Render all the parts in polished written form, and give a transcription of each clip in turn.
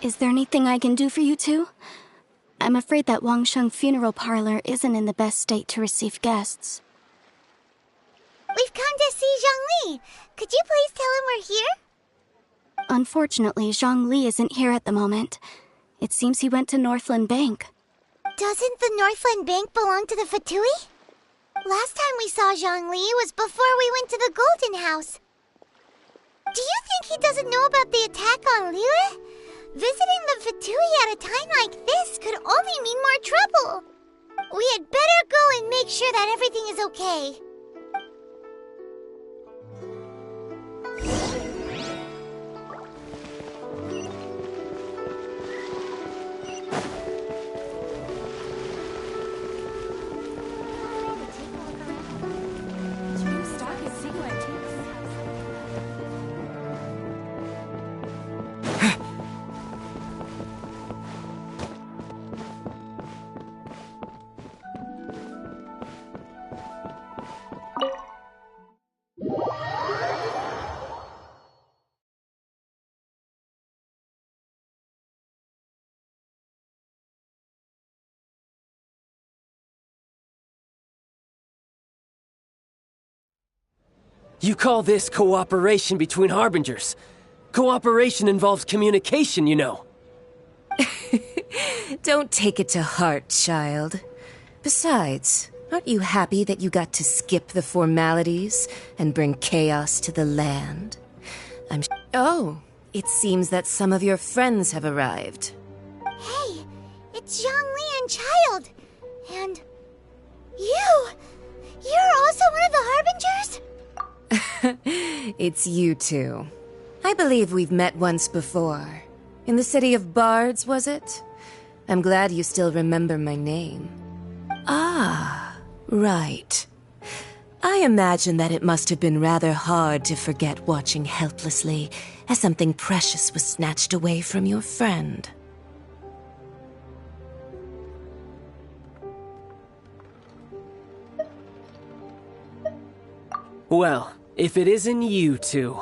Is there anything I can do for you two? I'm afraid that Wangsheng funeral parlor isn't in the best state to receive guests. We've come to see Zhongli. Could you please tell him we're here? Unfortunately, Zhongli isn't here at the moment. It seems he went to Northland Bank. Doesn't the Northland Bank belong to the Fatui? Last time we saw Zhongli was before we went to the Golden House. Do you think he doesn't know about the attack on Liyue? Visiting the Fatui at a time like this could only mean more trouble. We had better go and make sure that everything is okay. You call this cooperation between Harbingers? Cooperation involves communication, you know. Don't take it to heart, child. Besides, aren't you happy that you got to skip the formalities and bring chaos to the land? Oh, it seems that some of your friends have arrived. Hey, it's Zhongli and Child. And you! You're also one of the Harbingers? It's you two. I believe we've met once before. In the city of Bards, was it? I'm glad you still remember my name. Ah, right. I imagine that it must have been rather hard to forget watching helplessly as something precious was snatched away from your friend. Well, if it isn't you two.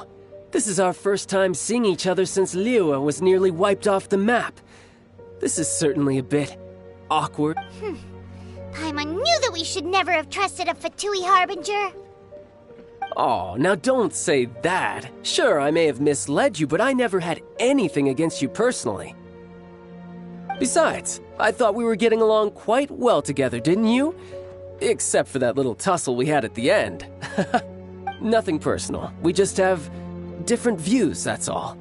This is our first time seeing each other since Liyue was nearly wiped off the map. This is certainly a bit awkward. Paimon knew that we should never have trusted a Fatui Harbinger. Oh, now don't say that. Sure, I may have misled you, but I never had anything against you personally. Besides, I thought we were getting along quite well together, didn't you? Except for that little tussle we had at the end. Nothing personal. We just have different views, that's all.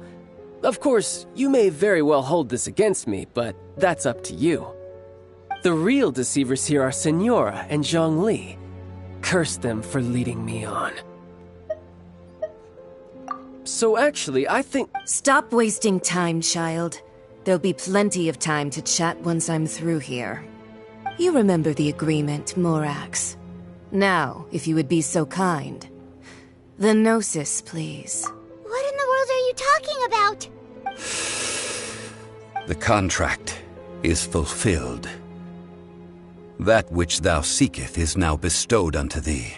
Of course, you may very well hold this against me, but that's up to you. The real deceivers here are Senora and Zhongli. Curse them for leading me on. So actually, I think... Stop wasting time, child. There'll be plenty of time to chat once I'm through here. You remember the agreement, Morax. Now, if you would be so kind. The Gnosis, please. What in the world are you talking about? The contract is fulfilled. That which thou seeketh is now bestowed unto thee.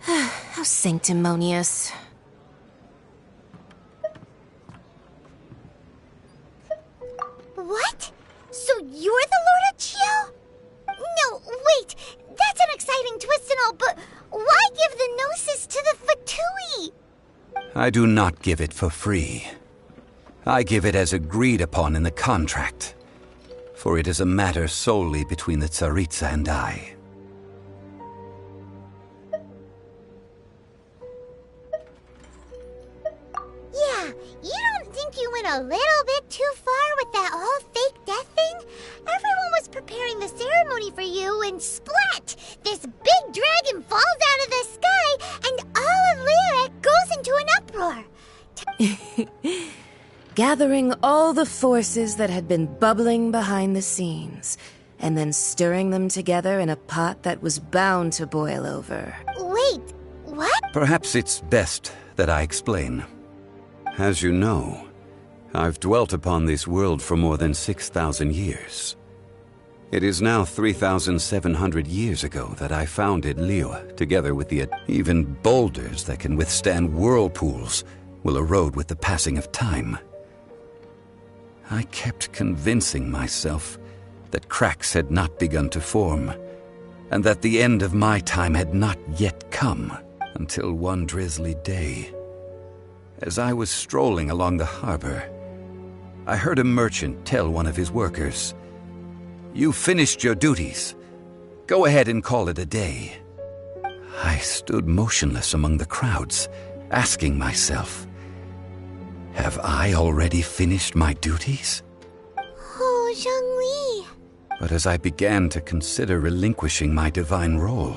How sanctimonious. What? So you're the Lord of Chiao? No, wait! That's an exciting twist and all, but why give the Gnosis to the Fatui? I do not give it for free. I give it as agreed upon in the contract, for it is a matter solely between the Tsaritsa and I. Yeah, you don't think you went a little bit too far with that whole fake death thing? Everyone was preparing the ceremony for you, and splat! This big dragon falls out of the sky, and all of Liyue goes into an uproar. Gathering all the forces that had been bubbling behind the scenes, and then stirring them together in a pot that was bound to boil over. Wait, what? Perhaps it's best that I explain. As you know, I've dwelt upon this world for more than 6,000 years. It is now 3,700 years ago that I founded Liyue, together with the even boulders that can withstand whirlpools will erode with the passing of time. I kept convincing myself that cracks had not begun to form, and that the end of my time had not yet come, until one drizzly day, as I was strolling along the harbor, I heard a merchant tell one of his workers, "You finished your duties. Go ahead and call it a day." I stood motionless among the crowds, asking myself, have I already finished my duties? Oh, Zhongli. But as I began to consider relinquishing my divine role,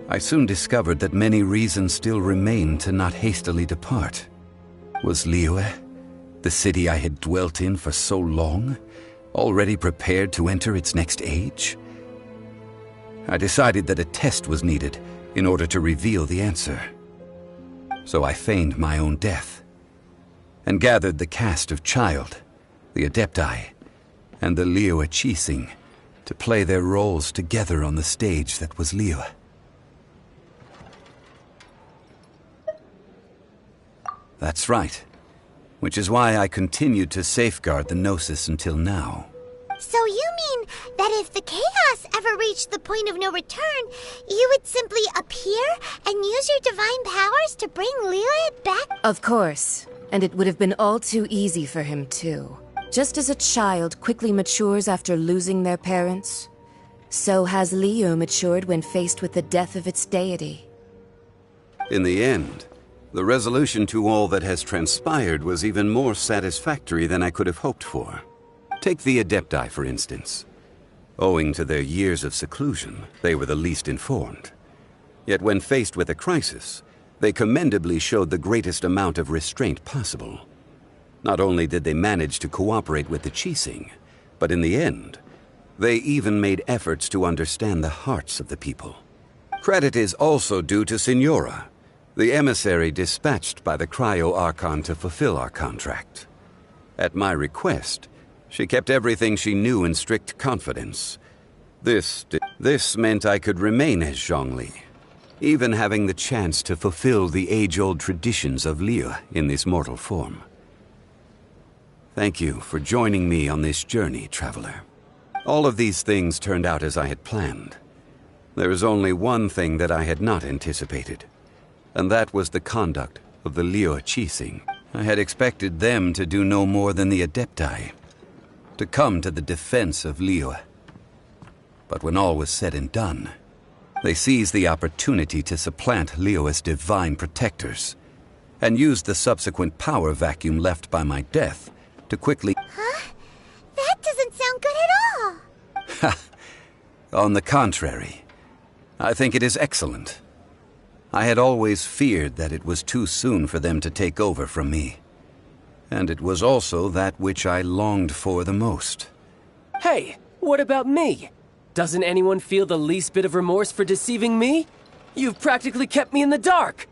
I soon discovered that many reasons still remained to not hastily depart. Was Liyue, the city I had dwelt in for so long, already prepared to enter its next age? I decided that a test was needed in order to reveal the answer. So I feigned my own death, and gathered the cast of Child, the Adepti, and the Liyue Qixing to play their roles together on the stage that was Liyue. That's right, which is why I continued to safeguard the Gnosis until now. So you mean that if the chaos ever reached the point of no return, you would simply appear and use your divine powers to bring Liyue back? Of course, and it would have been all too easy for him too. Just as a child quickly matures after losing their parents, so has Liyue matured when faced with the death of its deity. In the end, the resolution to all that has transpired was even more satisfactory than I could have hoped for. Take the Adepti, for instance. Owing to their years of seclusion, they were the least informed. Yet when faced with a crisis, they commendably showed the greatest amount of restraint possible. Not only did they manage to cooperate with the Qixing, but in the end, they even made efforts to understand the hearts of the people. Credit is also due to Signora, the emissary dispatched by the Cryo-Archon to fulfill our contract. At my request, she kept everything she knew in strict confidence. This meant I could remain as Zhongli, even having the chance to fulfill the age-old traditions of Liyue in this mortal form. Thank you for joining me on this journey, traveler. All of these things turned out as I had planned. There is only one thing that I had not anticipated, and that was the conduct of the Liyue Qixing. I had expected them to do no more than the Adepti, to come to the defense of Liyue. But when all was said and done, they seized the opportunity to supplant Liyue's divine protectors, and used the subsequent power vacuum left by my death to quickly... Huh? That doesn't sound good at all. On the contrary, I think it is excellent. I had always feared that it was too soon for them to take over from me. And it was also that which I longed for the most. Hey, what about me? Doesn't anyone feel the least bit of remorse for deceiving me? You've practically kept me in the dark.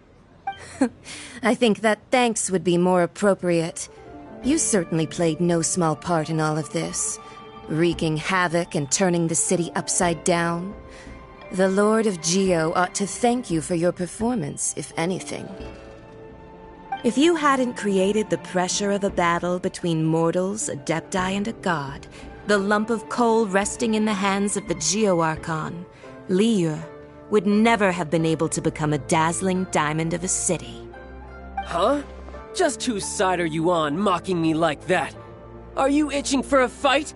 I think that thanks would be more appropriate. You certainly played no small part in all of this, wreaking havoc and turning the city upside down. The Lord of Geo ought to thank you for your performance, if anything. If you hadn't created the pressure of a battle between mortals, Adepti, and a god, the lump of coal resting in the hands of the Geo-Archon, Liyue would never have been able to become a dazzling diamond of a city. Huh? Just whose side are you on, mocking me like that? Are you itching for a fight?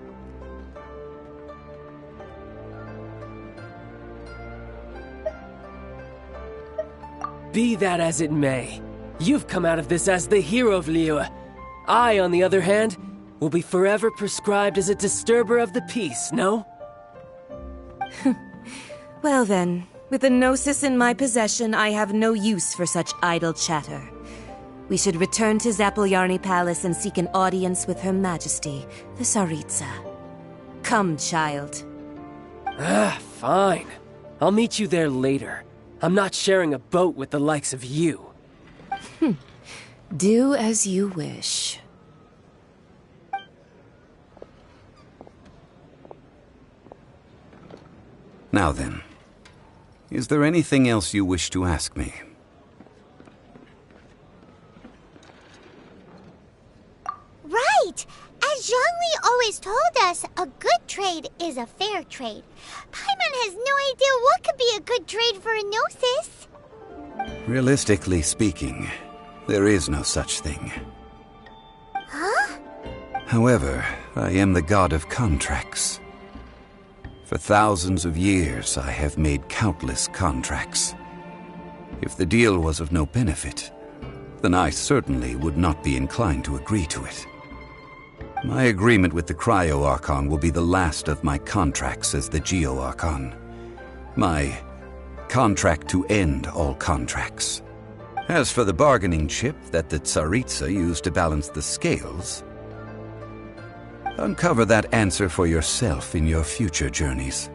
Be that as it may, you've come out of this as the hero of Liyue. I, on the other hand, will be forever prescribed as a disturber of the peace, no? Well then, with the Gnosis in my possession, I have no use for such idle chatter. We should return to Zapoljarny Palace and seek an audience with Her Majesty, the Tsaritsa. Come, child. Fine. I'll meet you there later. I'm not sharing a boat with the likes of you. Do as you wish. Now then, is there anything else you wish to ask me? Right! As Zhongli always told us, a good trade is a fair trade. Paimon has no idea what could be a good trade for a Gnosis. Realistically speaking, there is no such thing. Huh? However, I am the god of contracts. For thousands of years, I have made countless contracts. If the deal was of no benefit, then I certainly would not be inclined to agree to it. My agreement with the Cryo-Archon will be the last of my contracts as the Geo-Archon. My contract to end all contracts. As for the bargaining chip that the Tsaritsa used to balance the scales, uncover that answer for yourself in your future journeys.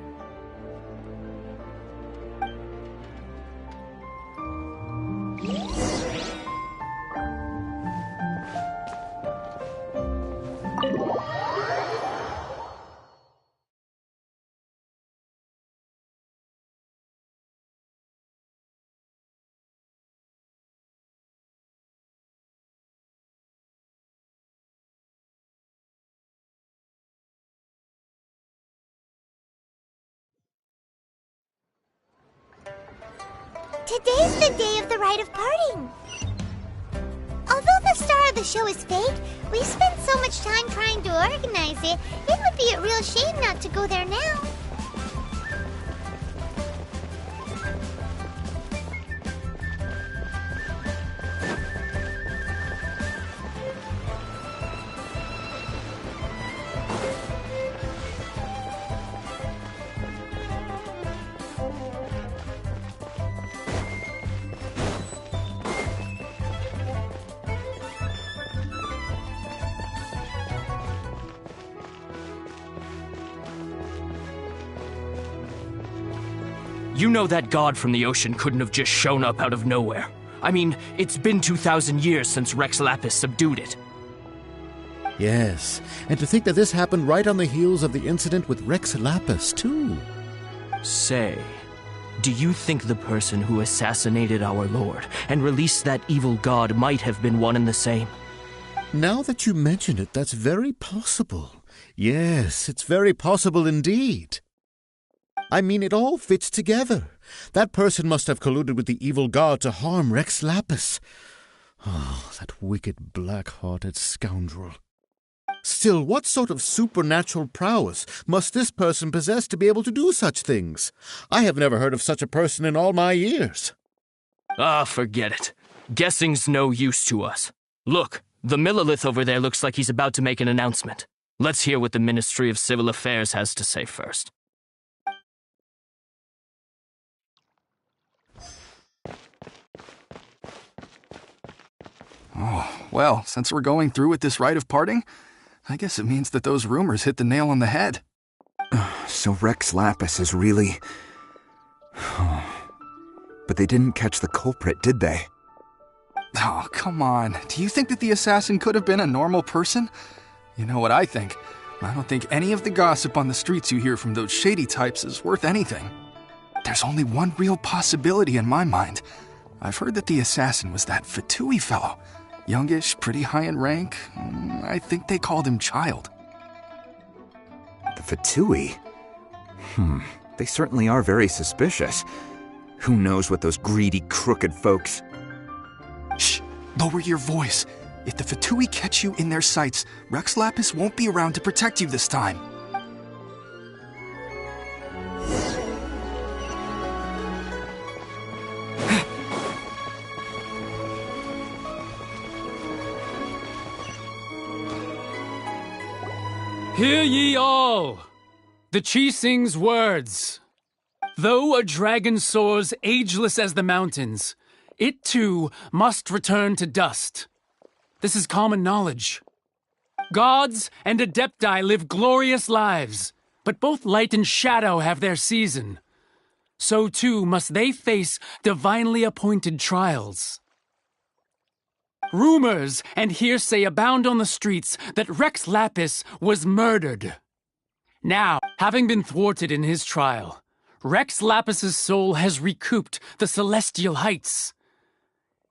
Today's the day of the rite of parting. Although the star of the show is fake, we've spent so much time trying to organize it, it would be a real shame not to go there now. You know that god from the ocean couldn't have just shown up out of nowhere. I mean, it's been 2,000 years since Rex Lapis subdued it. Yes, and to think that this happened right on the heels of the incident with Rex Lapis, too. Say, do you think the person who assassinated our lord and released that evil god might have been one and the same? Now that you mention it, that's very possible. Yes, it's very possible indeed. I mean, it all fits together. That person must have colluded with the evil god to harm Rex Lapis. Oh, that wicked, black-hearted scoundrel. Still, what sort of supernatural prowess must this person possess to be able to do such things? I have never heard of such a person in all my years. Ah, forget it. Guessing's no use to us. Look, the Millilith over there looks like he's about to make an announcement. Let's hear what the Ministry of Civil Affairs has to say first. Oh, well, since we're going through with this rite of parting, I guess it means that those rumors hit the nail on the head. So Rex Lapis is really... But they didn't catch the culprit, did they? Oh, come on. Do you think that the assassin could have been a normal person? You know what I think. I don't think any of the gossip on the streets you hear from those shady types is worth anything. There's only one real possibility in my mind. I've heard that the assassin was that Fatui fellow. Youngish, pretty high in rank. I think they called him Child. The Fatui? They certainly are very suspicious. Who knows what those greedy, crooked folks... Shh! Lower your voice. If the Fatui catch you in their sights, Rex Lapis won't be around to protect you this time. Hear ye all! The Chi sings words. Though a dragon soars ageless as the mountains, it too must return to dust. This is common knowledge. Gods and Adepti live glorious lives, but both light and shadow have their season. So too must they face divinely appointed trials. Rumors and hearsay abound on the streets that Rex Lapis was murdered. Now, having been thwarted in his trial, Rex Lapis's soul has recouped the celestial heights.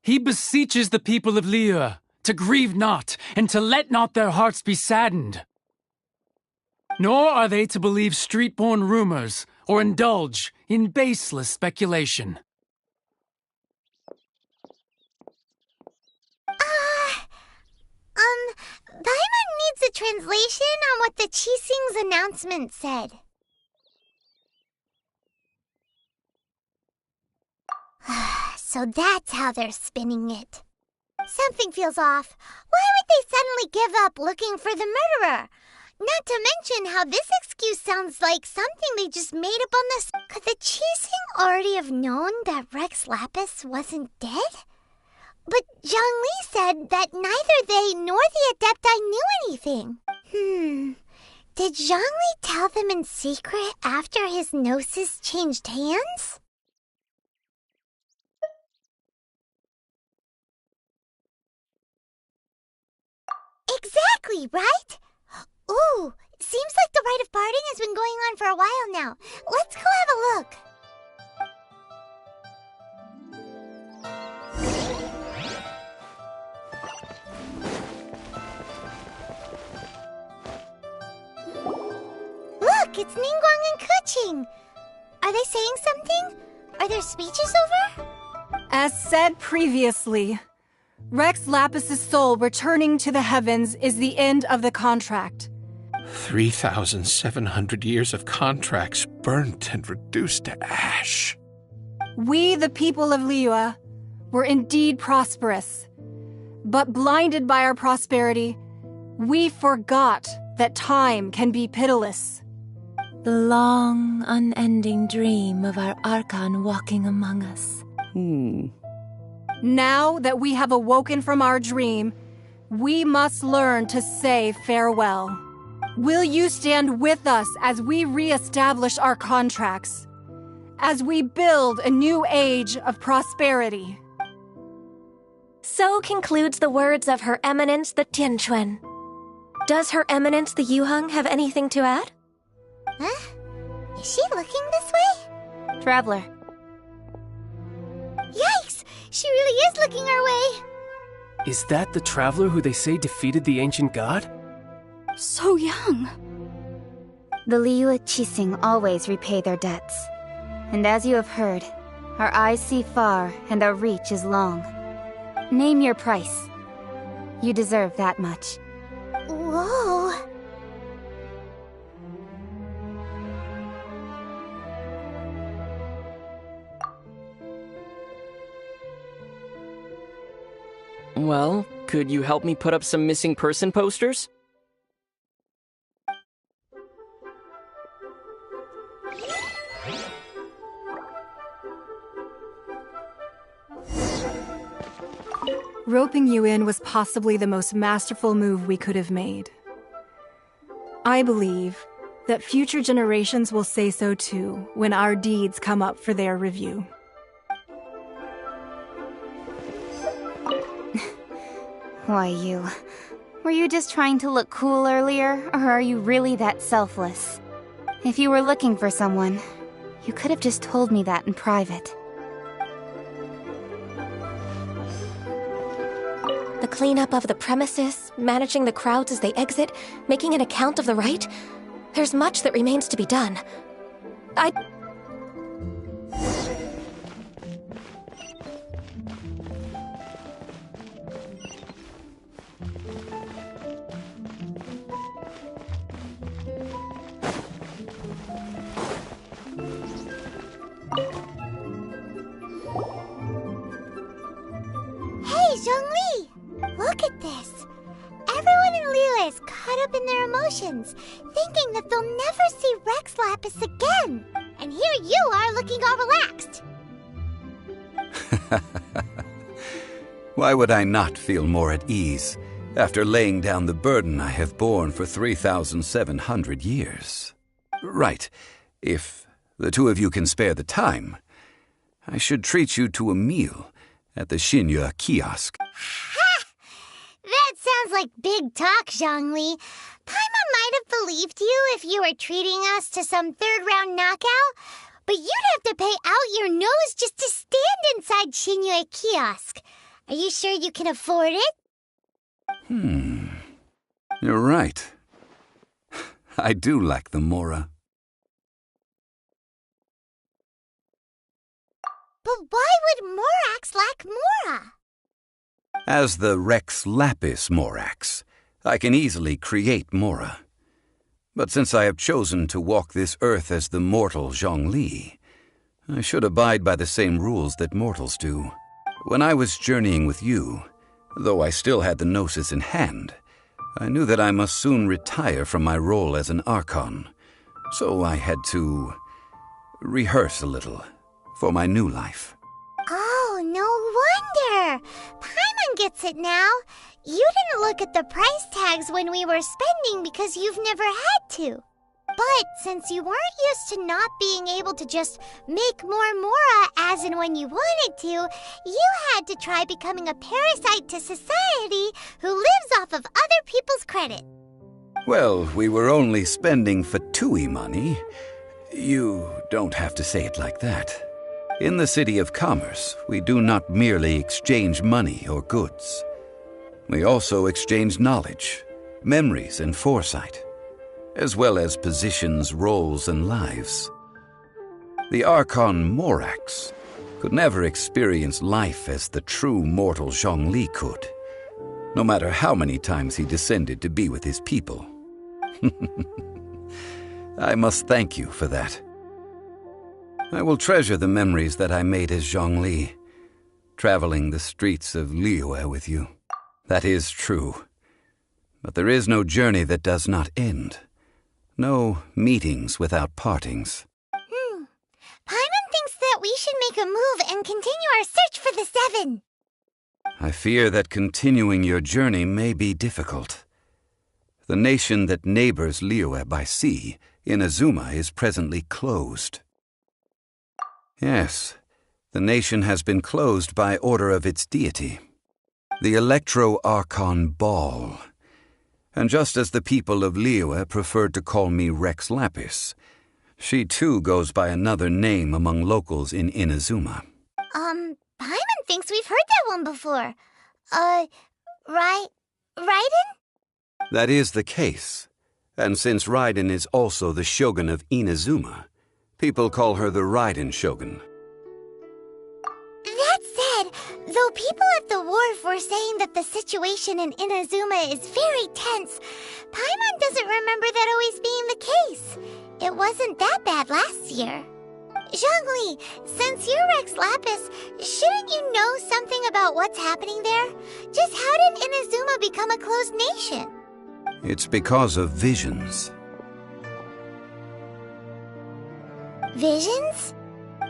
He beseeches the people of Liyue to grieve not and to let not their hearts be saddened. Nor are they to believe street-born rumors or indulge in baseless speculation. Paimon needs a translation on what the Qixing's announcement said. So that's how they're spinning it. Something feels off. Why would they suddenly give up looking for the murderer? Not to mention how this excuse sounds like something they just made up on the... Could the Qixing already have known that Rex Lapis wasn't dead? But Zhongli said that neither they nor the Adepti knew anything. Did Zhongli tell them in secret after his gnosis changed hands? Exactly, right? Ooh, seems like the rite of parting has been going on for a while now. Let's go have a look. Look, it's Ningguang and Keqing. Are they saying something? Are their speeches over? As said previously, Rex Lapis's soul returning to the heavens is the end of the contract. 3,700 years of contracts burnt and reduced to ash. We, the people of Liyue, were indeed prosperous. But blinded by our prosperity, we forgot that time can be pitiless. The long, unending dream of our Archon walking among us. Now that we have awoken from our dream, we must learn to say farewell. Will you stand with us as we re-establish our contracts? As we build a new age of prosperity? So concludes the words of Her Eminence the Tianquan. Does Her Eminence the Yuheng have anything to add? Huh? Is she looking this way? Traveler. Yikes! She really is looking our way! Is that the traveler who they say defeated the ancient god? So young. The Liyue Qixing always repay their debts. And as you have heard, our eyes see far and our reach is long. Name your price. You deserve that much. Whoa! Well, could you help me put up some missing person posters? Roping you in was possibly the most masterful move we could have made. I believe that future generations will say so too when our deeds come up for their review. Why, you... Were you just trying to look cool earlier, or are you really that selfless? If you were looking for someone, you could have just told me that in private. The cleanup of the premises, managing the crowds as they exit, making an account of the rite? There's much that remains to be done. Hey, Zhongli! Look at this! Everyone in Liyue is caught up in their emotions, thinking that they'll never see Rex Lapis again. And here you are looking all relaxed. Why would I not feel more at ease after laying down the burden I have borne for 3,700 years? Right. If the two of you can spare the time, I should treat you to a meal at the Xinyue kiosk. Ha! That sounds like big talk, Zhongli. Paimon might have believed you if you were treating us to some third-round knockout, but you'd have to pay out your nose just to stand inside Shinyue kiosk. Are you sure you can afford it? You're right. I do lack the mora. But why would Morax lack mora? As the Rex Lapis Morax, I can easily create mora. But since I have chosen to walk this earth as the mortal Zhongli, I should abide by the same rules that mortals do. When I was journeying with you, though I still had the Gnosis in hand, I knew that I must soon retire from my role as an Archon, so I had to rehearse a little for my new life. Oh, no wonder! Paimon gets it now. You didn't look at the price tags when we were spending because you've never had to. But since you weren't used to not being able to just make more mora as and when you wanted to, you had to try becoming a parasite to society who lives off of other people's credit. Well, we were only spending Fatui money. You don't have to say it like that. In the City of Commerce, we do not merely exchange money or goods. We also exchange knowledge, memories, and foresight, as well as positions, roles, and lives. The Archon Morax could never experience life as the true mortal Zhongli could, no matter how many times he descended to be with his people. I must thank you for that. I will treasure the memories that I made as Zhongli, traveling the streets of Liyue with you. That is true. But there is no journey that does not end. No meetings without partings. Paimon thinks that we should make a move and continue our search for the Seven. I fear that continuing your journey may be difficult. The nation that neighbors Liyue by sea, Inazuma, is presently closed. Yes, the nation has been closed by order of its deity, the Electro-Archon Ball. And just as the people of Liyue preferred to call me Rex Lapis, she too goes by another name among locals in Inazuma. Paimon thinks we've heard that one before. Raiden? That is the case. And since Raiden is also the shogun of Inazuma, people call her the Raiden Shogun. That said, though people at the wharf were saying that the situation in Inazuma is very tense, Paimon doesn't remember that always being the case. It wasn't that bad last year. Zhongli, since you're Rex Lapis, shouldn't you know something about what's happening there? Just how did Inazuma become a closed nation? It's because of visions. Visions?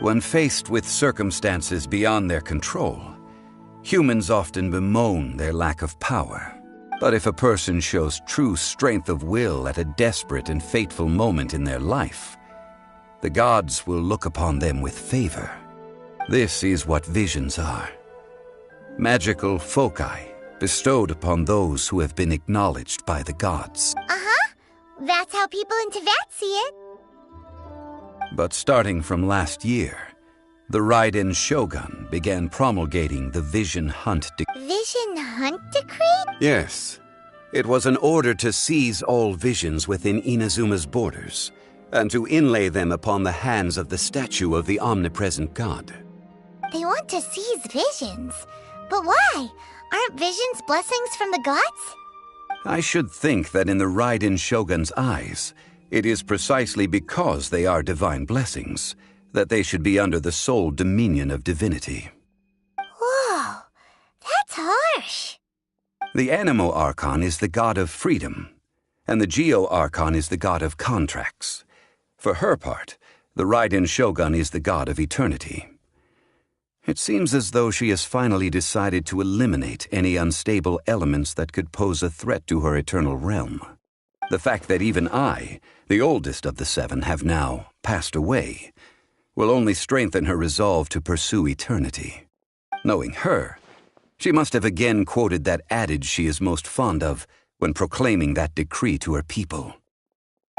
When faced with circumstances beyond their control, humans often bemoan their lack of power. But if a person shows true strength of will at a desperate and fateful moment in their life, the gods will look upon them with favor. This is what visions are. Magical foci bestowed upon those who have been acknowledged by the gods. That's how people in Teyvat see it. But starting from last year, the Raiden Shogun began promulgating the Vision Hunt Decree. Vision Hunt Decree? Yes. It was an order to seize all visions within Inazuma's borders, and to inlay them upon the hands of the statue of the omnipresent god. They want to seize visions. But why? Aren't visions blessings from the gods? I should think that in the Raiden Shogun's eyes, it is precisely because they are divine blessings that they should be under the sole dominion of divinity. Whoa, that's harsh. The Animo Archon is the god of freedom, and the Geo Archon is the god of contracts. For her part, the Raiden Shogun is the god of eternity. It seems as though she has finally decided to eliminate any unstable elements that could pose a threat to her eternal realm. The fact that even I, the oldest of the seven, have now passed away, will only strengthen her resolve to pursue eternity. Knowing her, she must have again quoted that adage she is most fond of when proclaiming that decree to her people.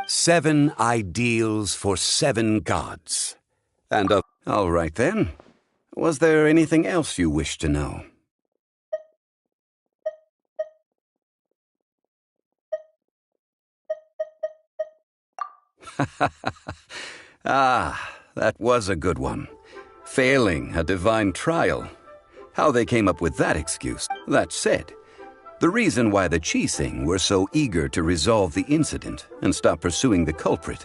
7 ideals for 7 gods. And all right then. Was there anything else you wished to know? Ah, that was a good one. Failing a divine trial. How they came up with that excuse. That said, the reason why the Qixing were so eager to resolve the incident and stop pursuing the culprit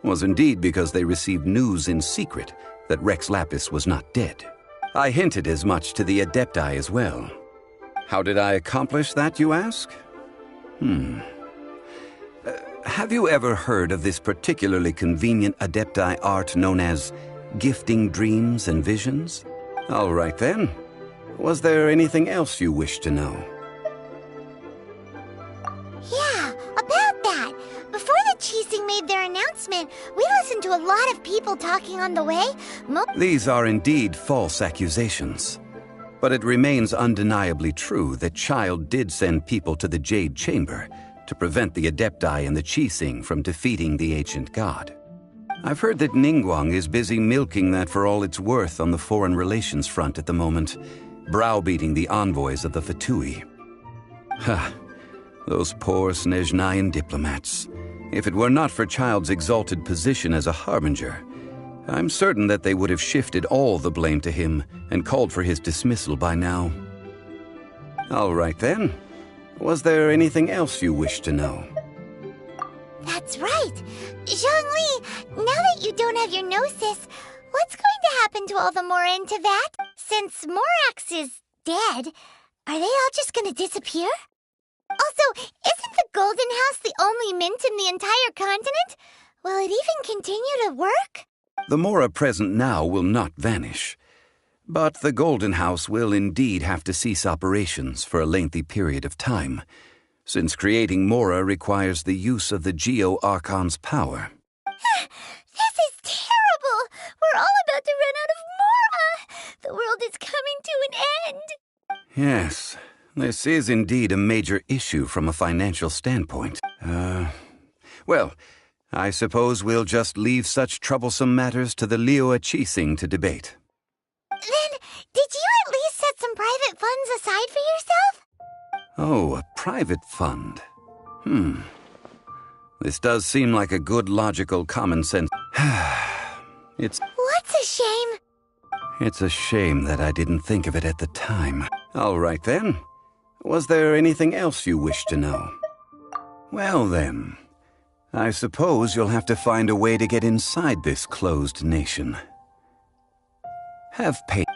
was indeed because they received news in secret that Rex Lapis was not dead. I hinted as much to the Adepti as well. How did I accomplish that, you ask? Have you ever heard of this particularly convenient Adepti art known as gifting dreams and visions? All right then. Was there anything else you wished to know? Yeah, about that. Before the Qixing made their announcement, we listened to a lot of people talking on the way. These are indeed false accusations. But it remains undeniably true that Child did send people to the Jade Chamber to prevent the Adepti and the Qixing from defeating the ancient god. I've heard that Ningguang is busy milking that for all it's worth on the foreign relations front at the moment, browbeating the envoys of the Fatui. Ha! Those poor Snezhnayan diplomats. If it were not for Child's exalted position as a harbinger, I'm certain that they would have shifted all the blame to him and called for his dismissal by now. All right then. Was there anything else you wished to know? That's right. Zhongli, now that you don't have your gnosis, what's going to happen to all the Mora in Teyvat? Since Morax is dead, are they all just going to disappear? Also, isn't the Golden House the only mint in the entire continent? Will it even continue to work? The Mora present now will not vanish. But the Golden House will indeed have to cease operations for a lengthy period of time, since creating Mora requires the use of the Geo-Archon's power. This is terrible! We're all about to run out of Mora! The world is coming to an end! Yes, this is indeed a major issue from a financial standpoint. Well, I suppose we'll just leave such troublesome matters to the Liyue Qixing to debate. Then, did you at least set some private funds aside for yourself? Oh, a private fund. This does seem like a good, logical, common sense. What's a shame? It's a shame that I didn't think of it at the time. All right then. Was there anything else you wished to know? Well then, I suppose you'll have to find a way to get inside this closed nation. Have patience.